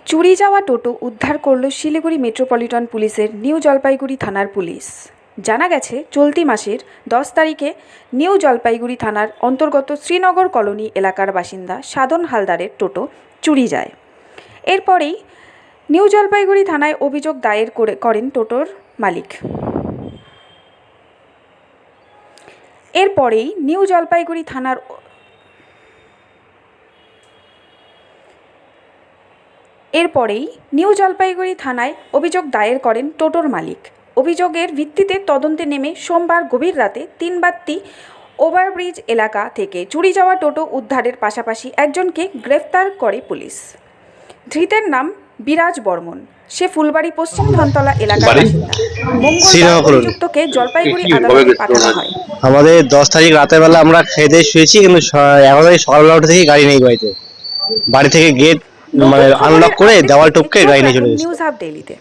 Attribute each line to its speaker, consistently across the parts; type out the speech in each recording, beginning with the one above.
Speaker 1: চুরি যাওয়া টোটো উদ্ধার করল শিলিগুড়ি মেট্রোপলিটন পুলিশের নিউ জলপাইগুড়ি থানার পুলিশ। জানা গেছে, চলতি মাসের 10 তারিখে নিউ জলপাইগুড়ি থানার অন্তর্গত শ্রীনগর কলোনি এলাকার বাসিন্দা সাধন হালদারের টোটো চুরি যায়। এরপরেই নিউ জলপাইগুড়ি থানায় অভিযোগ দায়ের করেন টোটোর মালিক। এরপরেই নিউ জলপাইগুড়ি থানায় অভিযোগ দায়ের করেন টোটোর মালিক। অভিযোগের ভিত্তিতে তদন্তে নেমে সোমবার গভীর রাতে 3 বাত্তি ওভারব্রিজ এলাকা থেকে চুরি যাওয়া টোটো উদ্ধারের পাশাপাশি একজনকে গ্রেফতার করে পুলিশ। ধৃতের নাম বিরাজ বর্মন। সে ফুলবাড়ি পশ্চিম ধনতলা এলাকার বাসিন্দা। মঙ্গলবার অভিযুক্তকে জলপাইগুড়ি আদালতে পাঠানো হয়।
Speaker 2: আমাদের 10 তারিখ রাতের বেলা আমরা খেয়ে দিয়ে শুয়েছি, কিন্তু 11 তারিখ সকালবেলা উঠে থেকে গাড়ি নেই বাড়িতে। বাড়ি থেকে গেট মানে আনলক করে দেওয়াল টপকে গাড়ি নিয়ে চলে গেছে।
Speaker 1: নিউজ হাব ডেইলিতে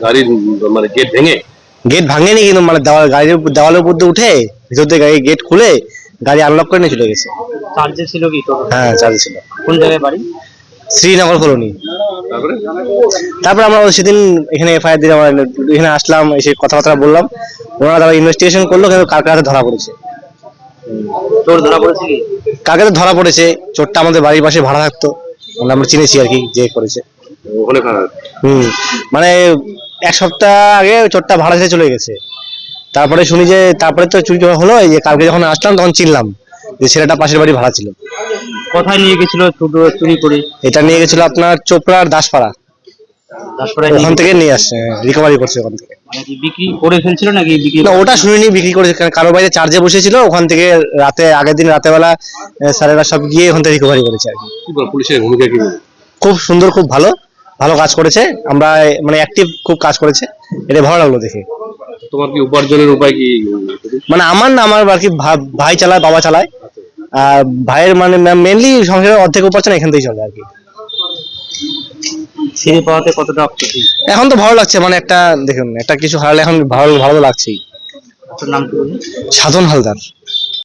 Speaker 3: গাড়ি মানে গেট
Speaker 2: ভাঙেনি, কিন্তু মানে গাড়ির দেওয়ালের উপর দিয়ে উঠে ভিতর দিয়ে গাড়ি গেট খুলে গাড়ি আনলক করে নিয়ে চলে গেছে।
Speaker 4: চার্জে ছিল কি?
Speaker 2: হ্যাঁ, চার্জে ছিল।
Speaker 4: কোন জায়গায় বাড়ি?
Speaker 2: শ্রীনগর কলোনি। তারপর আমরা সেদিন এখানে এফআইআর দিয়ে আমরা এখানে আসলাম, এসে কথাবার্তা বললাম। ওনারা তারা ইনভেস্টিগেশন করলো, কিন্তু কার কাছে ধরা পড়েছে।
Speaker 4: তোর ধরা পড়েছে কি?
Speaker 2: কাকে তো ধরা পড়েছে, চোরটা আমাদের বাড়ির পাশে ভাড়া থাকতো, আমরা চিনেছি আর কি, যে করেছে। মানে 1 সপ্তাহ আগে চোরটা ভাড়া ছেড়ে চলে গেছে। তারপরে শুনি যে তারপরে তো চুরি হলো। এই যে কালকে যখন আসলাম তখন চিনলাম যে ছেলেটা পাশের বাড়ি ভাড়া ছিল।
Speaker 4: কোথায় নিয়ে গেছিল টোটো চুরি করে?
Speaker 2: এটা নিয়ে গেছিল আপনার চোপড়ার দাসপাড়া। ওখান থেকে নিয়ে আসছে, রিকভারি করছে ওখান থেকে।
Speaker 4: মানে কি বিক্রি করে ফেলছিল নাকি? বিক্রি
Speaker 2: না, ওটা শুনিনি বিক্রি করেছে, কারো বাড়িতে চার্জে বসেছিল। ওখান থেকে আগের দিন রাতেবেলা স্যারেরা সব গিয়ে ওখান থেকে রিকভারি করেছে আর কি।
Speaker 3: পুলিশের ভূমিকা কি?
Speaker 2: খুব সুন্দর, খুব ভালো কাজ করেছে। আমরা মানে অ্যাক্টিভ খুব কাজ করেছে, এটা ভালো লাগলো দেখে।
Speaker 3: তোমার কি উপার্জনের উপায় কি?
Speaker 2: মানে আমার না, আমার আর কি ভাই চালায়, বাবা চালায়। আর ভাইয়ের মানে মেনলি সংসারের অর্ধেক উপার্জন এখান থেকেই চলে আর কি।
Speaker 4: ছেড়ে পাওয়াতে কতটা খুশি?
Speaker 2: এখন তো ভালো লাগছে, মানে একটা দেখুন, একটা কিছু হারালে এখন ভালো লাগছেই।
Speaker 4: তোর নাম কি বললি?
Speaker 2: সাধন হালদার।